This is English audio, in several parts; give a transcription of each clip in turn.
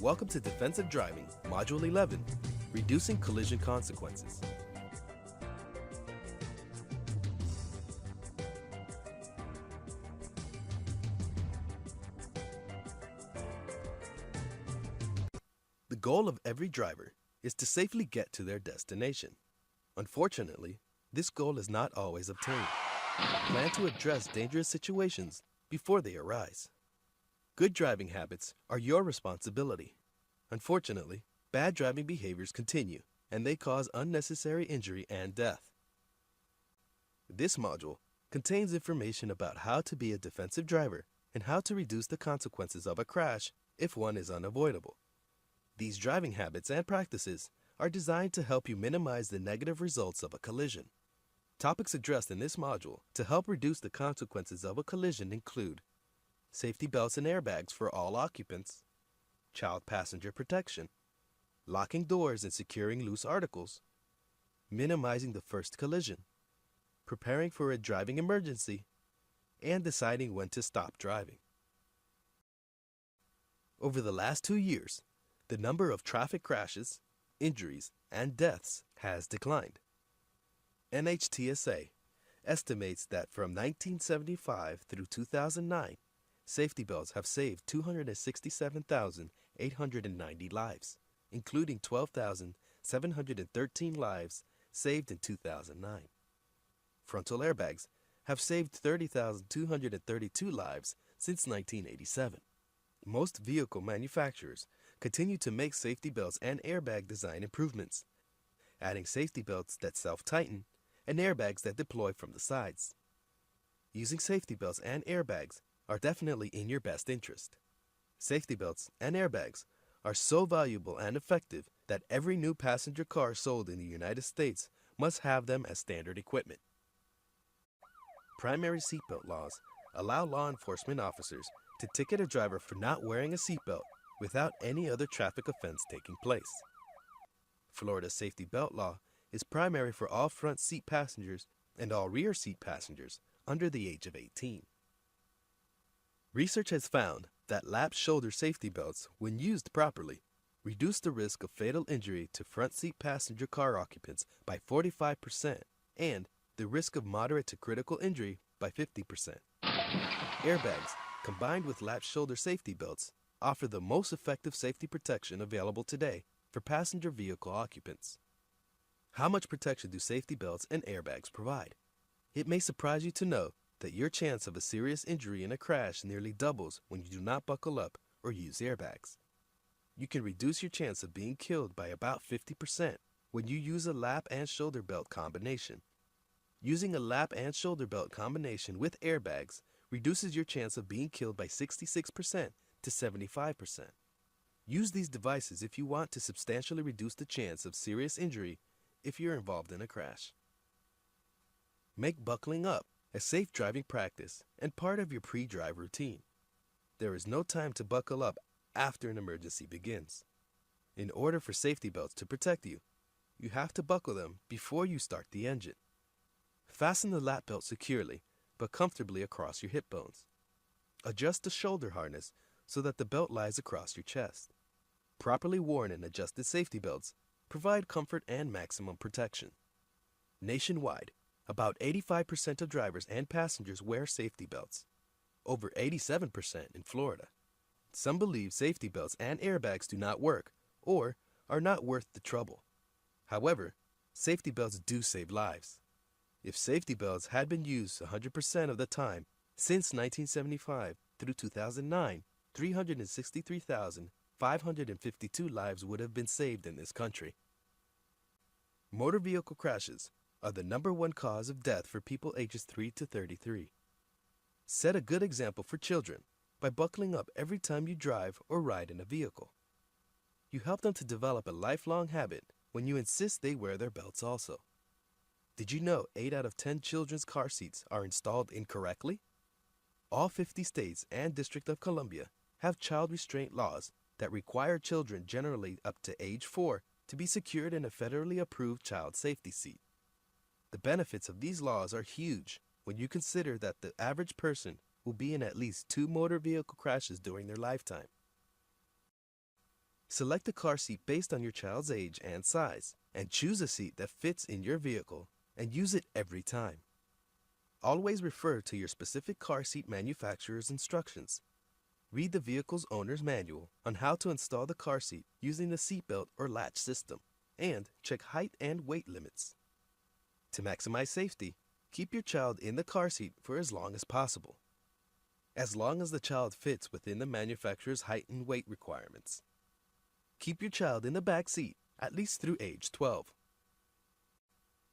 Welcome to Defensive Driving, Module 11, Reducing Collision Consequences. The goal of every driver is to safely get to their destination. Unfortunately, this goal is not always obtained. Plan to address dangerous situations before they arise. Good driving habits are your responsibility. Unfortunately, bad driving behaviors continue, and they cause unnecessary injury and death. This module contains information about how to be a defensive driver and how to reduce the consequences of a crash if one is unavoidable. These driving habits and practices are designed to help you minimize the negative results of a collision. Topics addressed in this module to help reduce the consequences of a collision include safety belts and airbags for all occupants, child passenger protection, locking doors and securing loose articles, minimizing the first collision, preparing for a driving emergency, and deciding when to stop driving. Over the last 2 years, the number of traffic crashes, injuries, and deaths has declined. NHTSA estimates that from 1975 through 2009, safety belts have saved 267,890 lives, including 12,713 lives saved in 2009. Frontal airbags have saved 30,232 lives since 1987. Most vehicle manufacturers continue to make safety belts and airbag design improvements, adding safety belts that self-tighten and airbags that deploy from the sides. Using safety belts and airbags are definitely in your best interest. Safety belts and airbags are so valuable and effective that every new passenger car sold in the United States must have them as standard equipment. Primary seatbelt laws allow law enforcement officers to ticket a driver for not wearing a seatbelt without any other traffic offense taking place. Florida's safety belt law is primary for all front seat passengers and all rear seat passengers under the age of 18. Research has found that lap shoulder safety belts, when used properly, reduce the risk of fatal injury to front seat passenger car occupants by 45% and the risk of moderate to critical injury by 50%. Airbags, combined with lap shoulder safety belts, offer the most effective safety protection available today for passenger vehicle occupants. How much protection do safety belts and airbags provide? It may surprise you to know that your chance of a serious injury in a crash nearly doubles when you do not buckle up or use airbags. You can reduce your chance of being killed by about 50% when you use a lap and shoulder belt combination. Using a lap and shoulder belt combination with airbags reduces your chance of being killed by 66% to 75%. Use these devices if you want to substantially reduce the chance of serious injury if you're involved in a crash. Make buckling up a safe driving practice and part of your pre-drive routine. There is no time to buckle up after an emergency begins. In order for safety belts to protect you, you have to buckle them before you start the engine. Fasten the lap belt securely but comfortably across your hip bones. Adjust the shoulder harness so that the belt lies across your chest. Properly worn and adjusted safety belts provide comfort and maximum protection. Nationwide, about 85% of drivers and passengers wear safety belts, over 87% in Florida. Some believe safety belts and airbags do not work or are not worth the trouble. However, safety belts do save lives. If safety belts had been used 100% of the time since 1975 through 2009, 363,552 lives would have been saved in this country. Motor vehicle crashes are the #1 cause of death for people ages 3 to 33. Set a good example for children by buckling up every time you drive or ride in a vehicle. You help them to develop a lifelong habit when you insist they wear their belts also. Did you know 8 out of 10 children's car seats are installed incorrectly? All 50 states and District of Columbia have child restraint laws that require children generally up to age 4 to be secured in a federally approved child safety seat. The benefits of these laws are huge when you consider that the average person will be in at least 2 motor vehicle crashes during their lifetime. Select a car seat based on your child's age and size, and choose a seat that fits in your vehicle and use it every time. Always refer to your specific car seat manufacturer's instructions. Read the vehicle's owner's manual on how to install the car seat using the seatbelt or latch system, and check height and weight limits. To maximize safety, keep your child in the car seat for as long as possible, as long as the child fits within the manufacturer's height and weight requirements. Keep your child in the back seat at least through age 12.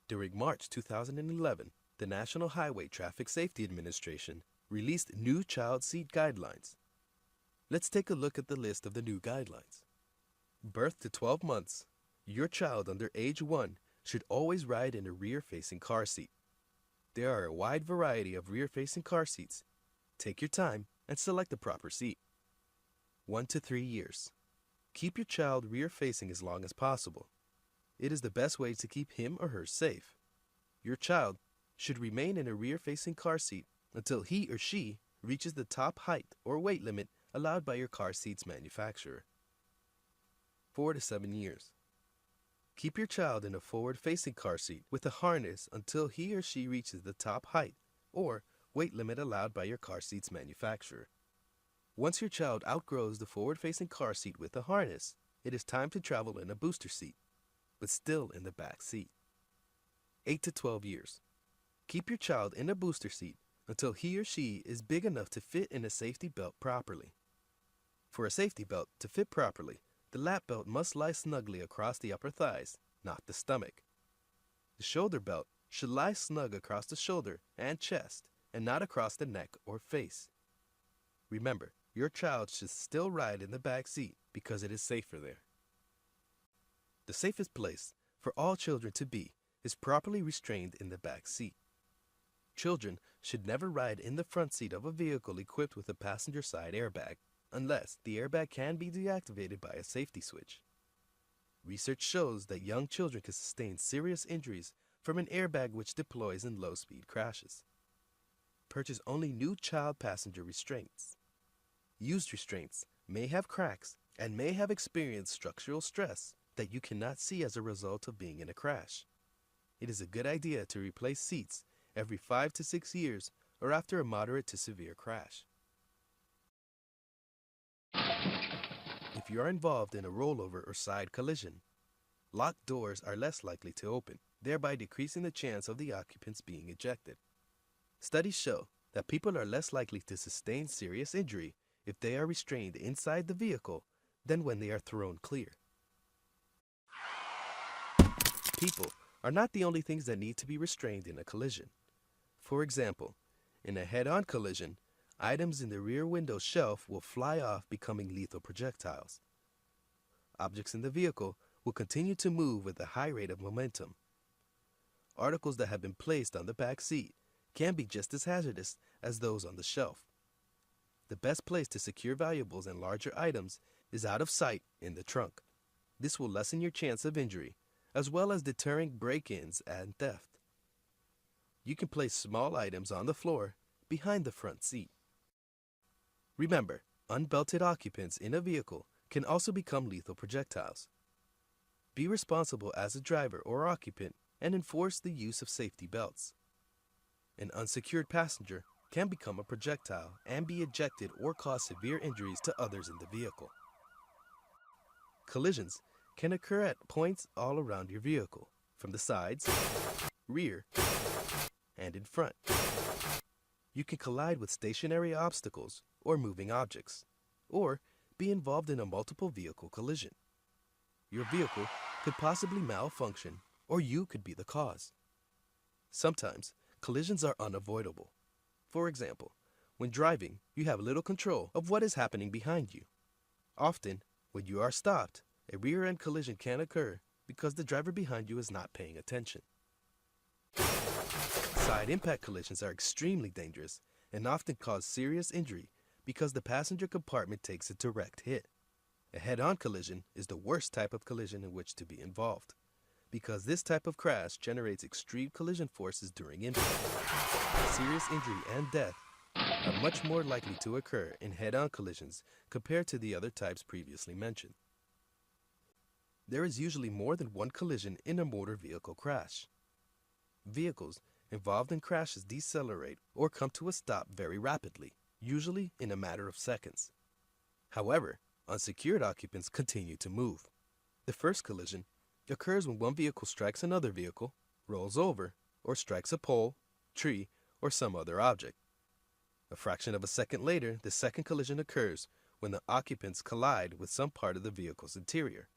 During March 2011, the National Highway Traffic Safety Administration released new child seat guidelines. Let's take a look at the list of the new guidelines. Birth to 12 months, your child under age 1 should always ride in a rear-facing car seat. There are a wide variety of rear-facing car seats. Take your time and select the proper seat. 1 to 3 years. Keep your child rear-facing as long as possible. It is the best way to keep him or her safe. Your child should remain in a rear-facing car seat until he or she reaches the top height or weight limit allowed by your car seat's manufacturer. 4 to 7 years. Keep your child in a forward-facing car seat with a harness until he or she reaches the top height or weight limit allowed by your car seat's manufacturer. Once your child outgrows the forward-facing car seat with a harness, it is time to travel in a booster seat, but still in the back seat. 8 to 12 years. Keep your child in a booster seat until he or she is big enough to fit in a safety belt properly. For a safety belt to fit properly, the lap belt must lie snugly across the upper thighs, not the stomach. The shoulder belt should lie snug across the shoulder and chest, and not across the neck or face. Remember, your child should still ride in the back seat because it is safer there. The safest place for all children to be is properly restrained in the back seat. Children should never ride in the front seat of a vehicle equipped with a passenger side airbag, unless the airbag can be deactivated by a safety switch. Research shows that young children can sustain serious injuries from an airbag which deploys in low-speed crashes. Purchase only new child passenger restraints. Used restraints may have cracks and may have experienced structural stress that you cannot see as a result of being in a crash. It is a good idea to replace seats every 5 to 6 years or after a moderate to severe crash. If you are involved in a rollover or side collision, locked doors are less likely to open, thereby decreasing the chance of the occupants being ejected. Studies show that people are less likely to sustain serious injury if they are restrained inside the vehicle than when they are thrown clear. People are not the only things that need to be restrained in a collision. For example, in a head-on collision, items in the rear window shelf will fly off, becoming lethal projectiles. Objects in the vehicle will continue to move with a high rate of momentum. Articles that have been placed on the back seat can be just as hazardous as those on the shelf. The best place to secure valuables and larger items is out of sight in the trunk. This will lessen your chance of injury, as well as deterring break-ins and theft. You can place small items on the floor behind the front seat. Remember, unbelted occupants in a vehicle can also become lethal projectiles. Be responsible as a driver or occupant and enforce the use of safety belts. An unsecured passenger can become a projectile and be ejected or cause severe injuries to others in the vehicle. Collisions can occur at points all around your vehicle, from the sides, rear, and in front. You can collide with stationary obstacles or moving objects, or be involved in a multiple vehicle collision. Your vehicle could possibly malfunction, or you could be the cause. Sometimes, collisions are unavoidable. For example, when driving, you have little control of what is happening behind you. Often, when you are stopped, a rear-end collision can occur because the driver behind you is not paying attention. Side impact collisions are extremely dangerous and often cause serious injury because the passenger compartment takes a direct hit. A head-on collision is the worst type of collision in which to be involved, because this type of crash generates extreme collision forces during impact. Serious injury and death are much more likely to occur in head-on collisions compared to the other types previously mentioned. there is usually more than one collision in a motor vehicle crash. Vehicles involved in crashes decelerate or come to a stop very rapidly, usually in a matter of seconds. However, unsecured occupants continue to move. The first collision occurs when one vehicle strikes another vehicle, rolls over, or strikes a pole, tree, or some other object. A fraction of a second later, the second collision occurs when the occupants collide with some part of the vehicle's interior.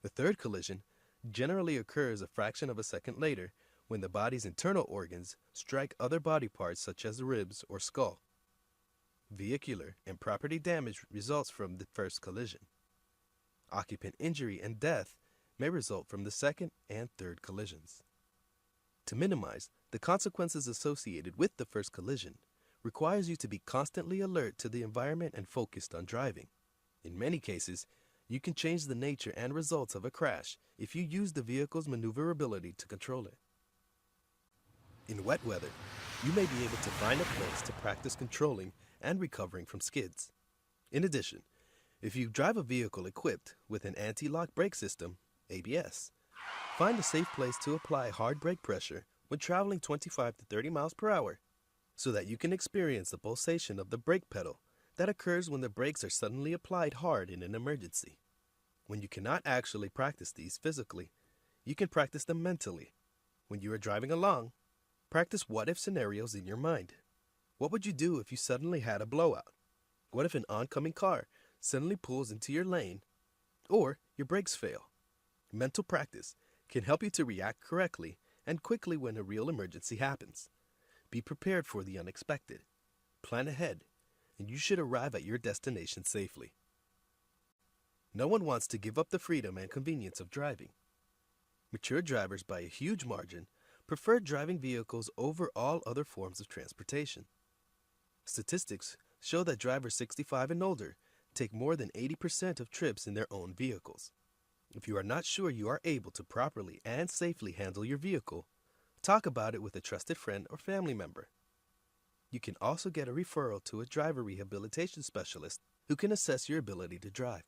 The third collision generally occurs a fraction of a second later when the body's internal organs strike other body parts such as the ribs or skull. Vehicular and property damage results from the first collision. Occupant injury and death may result from the second and third collisions. To minimize the consequences associated with the first collision requires you to be constantly alert to the environment and focused on driving. In many cases, you can change the nature and results of a crash if you use the vehicle's maneuverability to control it. In wet weather, you may be able to find a place to practice controlling and recovering from skids. In addition, if you drive a vehicle equipped with an anti-lock brake system, ABS, find a safe place to apply hard brake pressure when traveling 25 to 30 miles per hour so that you can experience the pulsation of the brake pedal that occurs when the brakes are suddenly applied hard in an emergency. When you cannot actually practice these physically, you can practice them mentally. When you are driving along, practice what-if scenarios in your mind. What would you do if you suddenly had a blowout? What if an oncoming car suddenly pulls into your lane, or your brakes fail? Mental practice can help you to react correctly and quickly when a real emergency happens. Be prepared for the unexpected. Plan ahead, and you should arrive at your destination safely. No one wants to give up the freedom and convenience of driving. Mature drivers, by a huge margin, prefer driving vehicles over all other forms of transportation. Statistics show that drivers 65 and older take more than 80% of trips in their own vehicles. If you are not sure you are able to properly and safely handle your vehicle, talk about it with a trusted friend or family member. You can also get a referral to a driver rehabilitation specialist who can assess your ability to drive.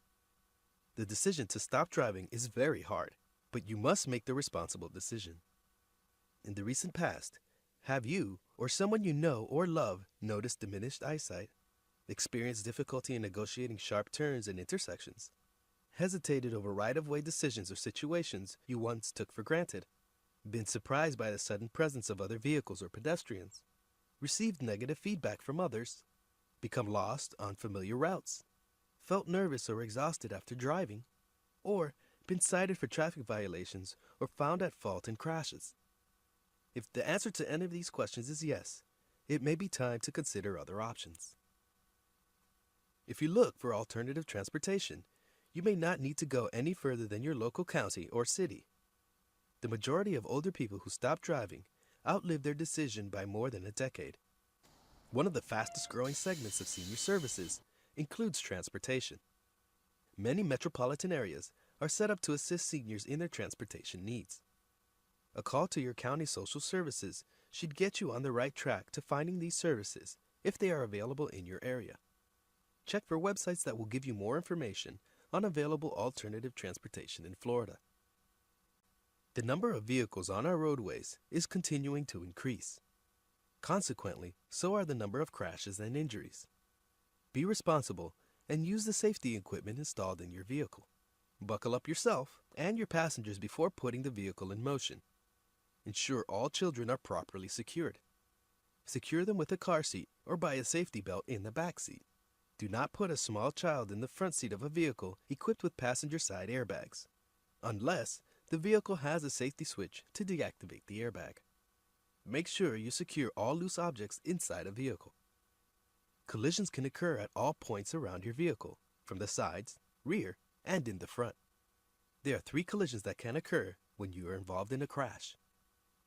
The decision to stop driving is very hard, but you must make the responsible decision. In the recent past, have you or someone you know or love noticed diminished eyesight, experienced difficulty in negotiating sharp turns and intersections, hesitated over right-of-way decisions or situations you once took for granted, been surprised by the sudden presence of other vehicles or pedestrians, received negative feedback from others, become lost on familiar routes, felt nervous or exhausted after driving, or been cited for traffic violations or found at fault in crashes? If the answer to any of these questions is yes, it may be time to consider other options. If you look for alternative transportation, you may not need to go any further than your local county or city. The majority of older people who stop driving outlive their decision by more than a decade. One of the fastest growing segments of senior services includes transportation. Many metropolitan areas are set up to assist seniors in their transportation needs. A call to your county social services should get you on the right track to finding these services if they are available in your area. Check for websites that will give you more information on available alternative transportation in Florida. The number of vehicles on our roadways is continuing to increase. Consequently, so are the number of crashes and injuries. Be responsible and use the safety equipment installed in your vehicle. Buckle up yourself and your passengers before putting the vehicle in motion. Ensure all children are properly secured. Secure them with a car seat or by a safety belt in the back seat. Do not put a small child in the front seat of a vehicle equipped with passenger side airbags, unless the vehicle has a safety switch to deactivate the airbag. Make sure you secure all loose objects inside a vehicle. Collisions can occur at all points around your vehicle, from the sides, rear, and in the front. There are 3 collisions that can occur when you are involved in a crash.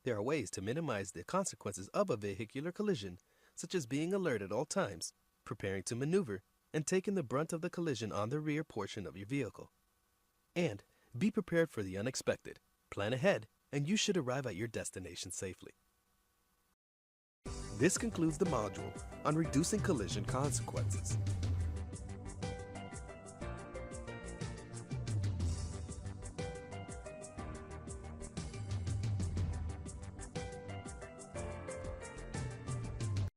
There are ways to minimize the consequences of a vehicular collision, such as being alert at all times, preparing to maneuver, and taking the brunt of the collision on the rear portion of your vehicle. And be prepared for the unexpected. Plan ahead, and you should arrive at your destination safely. This concludes the module on reducing collision consequences.